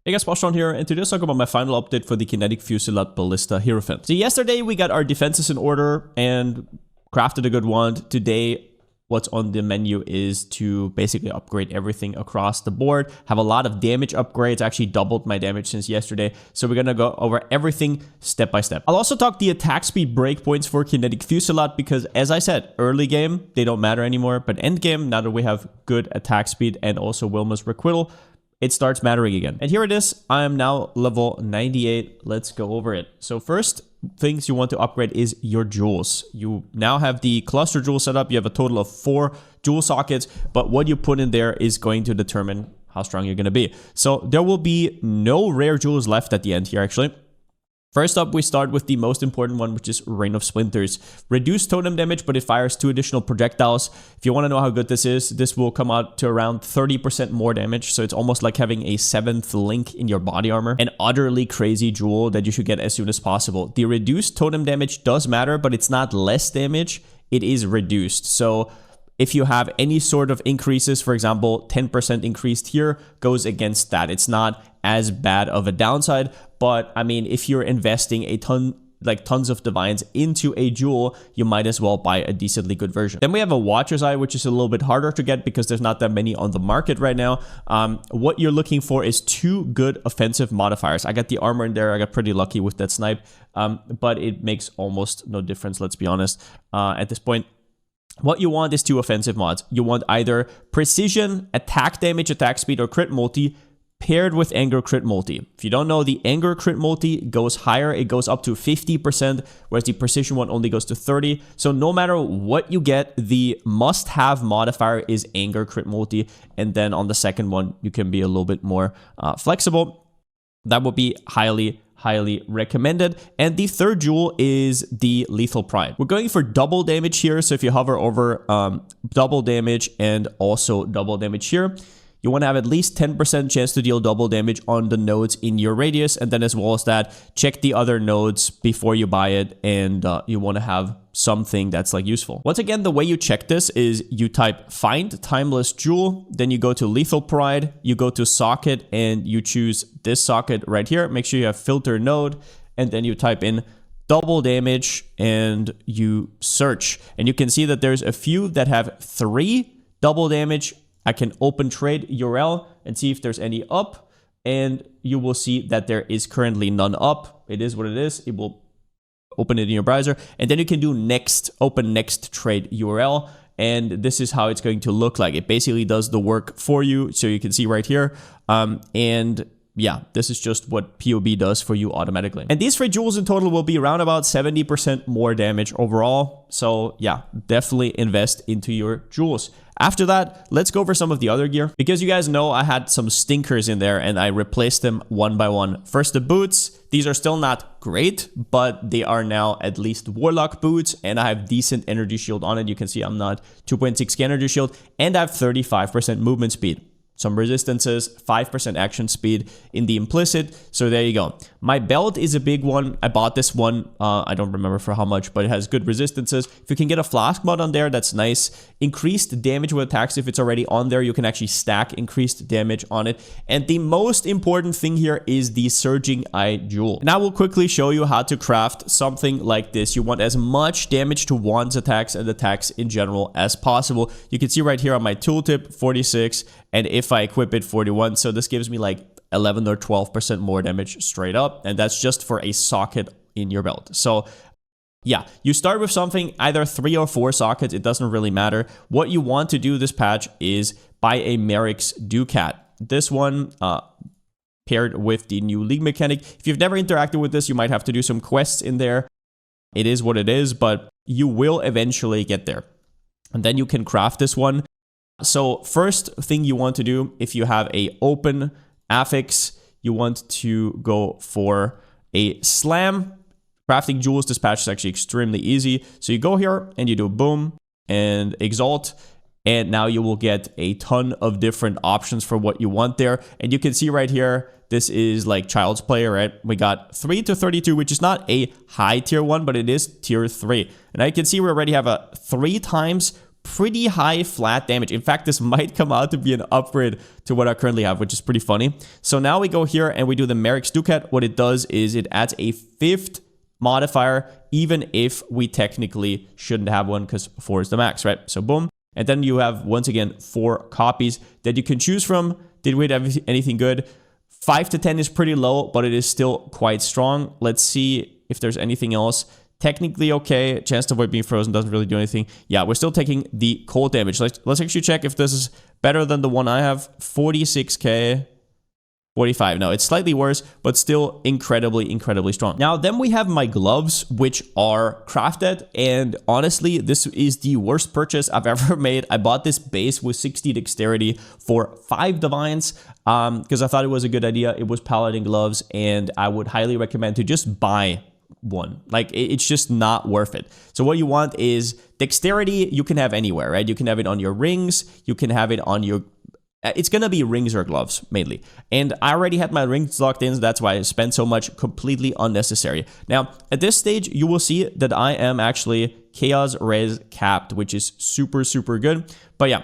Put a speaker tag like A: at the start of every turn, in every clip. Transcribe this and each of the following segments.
A: Hey guys, Palsteron here, and today let's talk about my final update for the Kinetic Fusillade Ballista Hierophant. So yesterday we got our defenses in order and crafted a good wand. Today, what's on the menu is to basically upgrade everything across the board. Have a lot of damage upgrades, actually doubled my damage since yesterday. So we're gonna go over everything step by step. I'll also talk the attack speed breakpoints for Kinetic Fusillade because, as I said, early game, they don't matter anymore. But end game, now that we have good attack speed and also Wilma's requital, it starts mattering again. And here it is. I am now level 98. Let's go over it. So first things you want to upgrade is your jewels. You now have the cluster jewel set up. You have a total of 4 jewel sockets, but what you put in there is going to determine how strong you're going to be. So there will be no rare jewels left at the end here, actually. First up, we start with the most important one, which is Rain of Splinters. Reduced totem damage, but it fires 2 additional projectiles. If you want to know how good this is, this will come out to around 30% more damage. So it's almost like having a 7th link in your body armor. An utterly crazy jewel that you should get as soon as possible. The reduced totem damage does matter, but it's not less damage. It is reduced. So if you have any sort of increases, for example, 10% increased here goes against that. It's not as bad of a downside, but I mean, if you're investing a ton, like tons of divines into a jewel, you might as well buy a decently good version. Then we have a Watcher's Eye, which is a little bit harder to get because there's not that many on the market right now. What you're looking for is 2 good offensive modifiers. I got the armor in there. I got pretty lucky with that snipe, but it makes almost no difference, let's be honest, at this point. What you want is 2 offensive mods. You want either precision, attack damage, attack speed, or crit multi paired with anger crit multi. If you don't know, the anger crit multi goes higher. It goes up to 50%, whereas the precision one only goes to 30. So no matter what you get, the must-have modifier is anger crit multi. And then on the second one, you can be a little bit more flexible. That would be highly recommended. And the third jewel is the Lethal Pride. We're going for double damage here. So if you hover over double damage and also double damage here, you want to have at least 10% chance to deal double damage on the nodes in your radius. And then as well as that, check the other nodes before you buy it. And you want to have something that's like useful. Once again, the way you check this is you type find timeless jewel, then you go to Lethal Pride, you go to socket and you choose this socket right here. Make sure you have filter node, and then you type in double damage and you search. And you can see that there's a few that have 3 double damage. I can open trade URL and see if there's any up, and you will see that there is currently none up. It is what it is. It will open it in your browser, and then you can do next, open next trade URL, and this is how it's going to look like. It basically does the work for you, so you can see right here, and yeah, this is just what POB does for you automatically. And these 3 jewels in total will be around about 70% more damage overall. So yeah, definitely invest into your jewels. After that, let's go over some of the other gear. Because you guys know I had some stinkers in there and I replaced them one by one. First, the boots. These are still not great, but they are now at least Warlock boots, and I have decent energy shield on it. You can see I'm not 2.6k energy shield, and I have 35% movement speed. Some resistances, 5% action speed in the implicit. So there you go. My belt is a big one. I bought this one. I don't remember for how much, but it has good resistances. If you can get a flask mod on there, that's nice. Increased damage with attacks. If it's already on there, you can actually stack increased damage on it. And the most important thing here is the Surging Eye Jewel. And I will quickly show you how to craft something like this. You want as much damage to wand's attacks and attacks in general as possible. You can see right here on my tooltip, 46. And if I equip it, 41. So this gives me like 11 or 12% more damage straight up. And that's just for a socket in your belt. So yeah, you start with something, either 3 or 4 sockets. It doesn't really matter. What you want to do this patch is buy a Merrick's Ducat. This one paired with the new League mechanic. If you've never interacted with this, you might have to do some quests in there. It is what it is, but you will eventually get there. And then you can craft this one. So first thing you want to do, if you have a open affix, you want to go for a slam. Crafting jewels dispatch is actually extremely easy. So you go here and you do boom and exalt, and now you will get a ton of different options for what you want there. And you can see right here, this is like Child's Play, right? We got 3 to 32, which is not a high tier one, but it is tier 3. And I can see we already have a 3 times pretty high flat damage. In fact, this might come out to be an upgrade to what I currently have, which is pretty funny. So now we go here and we do the Merrick's Ducat. What it does is it adds a 5th modifier, even if we technically shouldn't have one because 4 is the max, right? So boom. And then you have, once again, 4 copies that you can choose from. Did we have anything good? 5 to 10 is pretty low, but it is still quite strong. Let's see if there's anything else. Technically okay. Chance to avoid being frozen doesn't really do anything. Yeah, we're still taking the cold damage. Let's actually check if this is better than the one I have. 46k. 45. No, it's slightly worse, but still incredibly strong. Now, then we have my gloves, which are crafted. And honestly, this is the worst purchase I've ever made. I bought this base with 60 dexterity for 5 divines because I thought it was a good idea. It was paladin gloves, and I would highly recommend to just buy one. Like, it's just not worth it. So what you want is dexterity. You can have anywhere, right? You can have it on your rings. You can have it on your... It's going to be rings or gloves, mainly. And I already had my rings locked in, so that's why I spent so much, completely unnecessary. Now, at this stage, you will see that I am actually Chaos Res capped, which is super good. But yeah,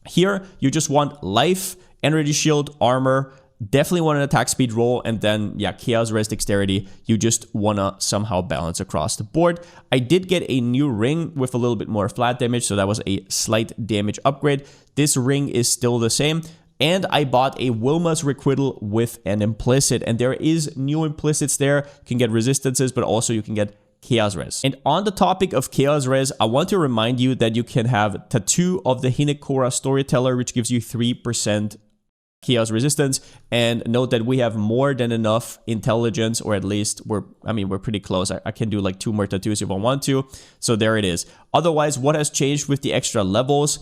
A: here, you just want life, energy shield, armor, definitely want an attack speed roll, and then, yeah, Chaos Res Dexterity. You just want to somehow balance across the board. I did get a new ring with a little bit more flat damage, so that was a slight damage upgrade. This ring is still the same. And I bought a Wilma's Requital with an implicit, and there is new implicits there. You can get resistances, but also you can get Chaos Res. And on the topic of Chaos Res, I want to remind you that you can have Tattoo of the Hinekora Storyteller, which gives you 3% chaos resistance, and note that we have more than enough intelligence, or at least we're pretty close. I can do like 2 more tattoos if I want to. So there it is. Otherwise, what has changed with the extra levels?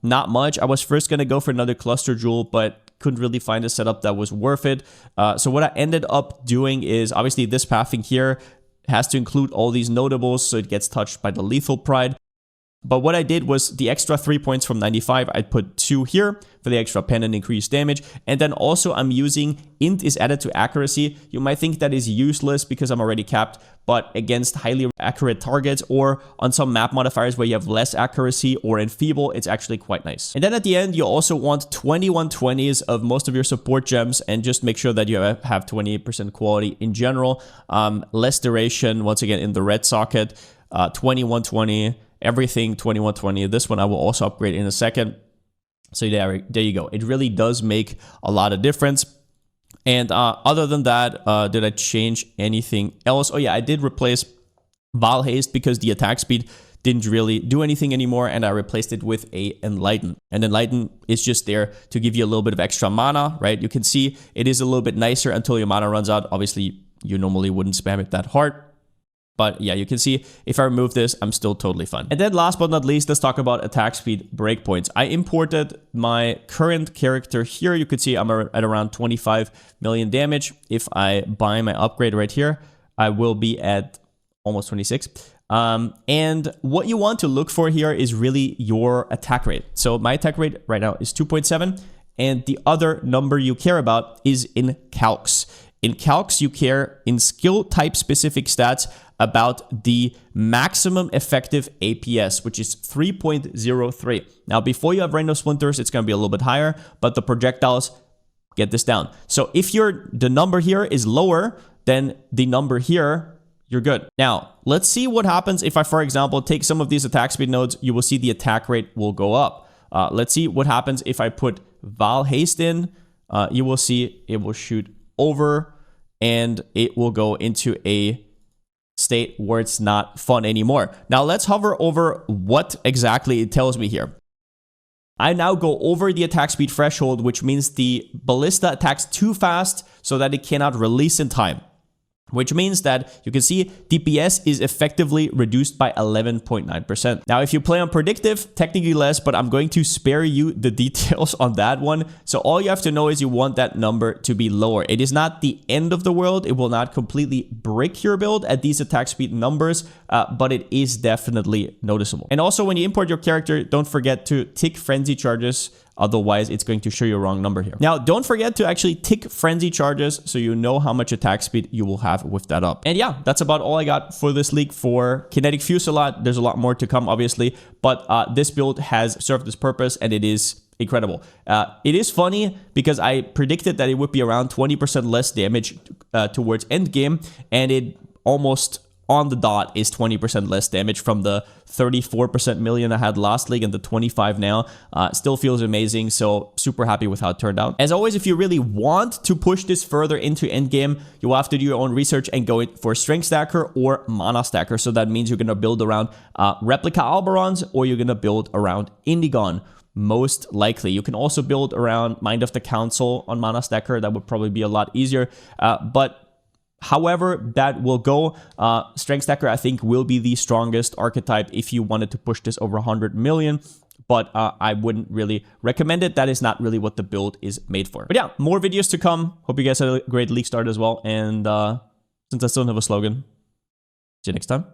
A: Not much. I was first gonna go for another cluster jewel, but couldn't really find a setup that was worth it. So what I ended up doing is, obviously this pathing here has to include all these notables, so it gets touched by the lethal pride. But what I did was the extra 3 points from 95, I'd put 2 here for the extra pen and increased damage. And then also I'm using int is added to accuracy. You might think that is useless because I'm already capped, but against highly accurate targets or on some map modifiers where you have less accuracy or enfeeble, it's actually quite nice. And then at the end, you also want 2120s of most of your support gems, and just make sure that you have 28% quality in general. Less duration, once again, in the red socket, 2120. Everything 2120. This one I will also upgrade in a second. So there you go. It really does make a lot of difference. And other than that, did I change anything else? Oh yeah, I did replace Val Haste because the attack speed didn't really do anything anymore, and I replaced it with a Enlighten. And Enlighten is just there to give you a little bit of extra mana, right? You can see it is a little bit nicer until your mana runs out. Obviously, you normally wouldn't spam it that hard. But yeah, you can see if I remove this, I'm still totally fine. And then last but not least, let's talk about attack speed breakpoints. I imported my current character here. You could see I'm at around 25 million damage. If I buy my upgrade right here, I will be at almost 26. And what you want to look for here is really your attack rate. So my attack rate right now is 2.7. And the other number you care about is in calcs. In calcs, you care in skill type specific stats about the maximum effective APS, which is 3.03. Now, before you have Rain of Splinters, it's going to be a little bit higher, but the projectiles get this down. So if the number here is lower than the number here, you're good. Now, let's see what happens if I, for example, take some of these attack speed nodes. You will see the attack rate will go up. Let's see what happens if I put Val Haste in. You will see it will shoot over, and it will go into a state where it's not fun anymore. Now let's hover over what exactly it tells me here. I now go over the attack speed threshold, which means the ballista attacks too fast so that it cannot release in time. Which means that you can see DPS is effectively reduced by 11.9%. Now, if you play on predictive, technically less, but I'm going to spare you the details on that one. So all you have to know is you want that number to be lower. It is not the end of the world. It will not completely brick your build at these attack speed numbers, but it is definitely noticeable. And also, when you import your character, don't forget to tick frenzy charges Otherwise, it's going to show you a wrong number here. Now, don't forget to actually tick Frenzy charges so you know how much attack speed you will have with that up. And yeah, that's about all I got for this leak for Kinetic Fusillade. There's a lot more to come, obviously, but this build has served its purpose, and it is incredible. It is funny because I predicted that it would be around 20% less damage towards endgame, and it almost on the dot is 20% less damage from the 34% million I had last league and the 25 now. Still feels amazing, so super happy with how it turned out. As always, if you really want to push this further into endgame, you will have to do your own research and go for Strength Stacker or Mana Stacker. So that means you're going to build around Replica Alberons, or you're going to build around Indigon. Most likely. You can also build around Mind of the Council on Mana Stacker. That would probably be a lot easier. But however that will go, Strength Stacker I think will be the strongest archetype if you wanted to push this over 100 million. But I wouldn't really recommend it. That is not really what the build is made for. But yeah, more videos to come. Hope you guys had a great league start as well. And since I still don't have a slogan, see you next time.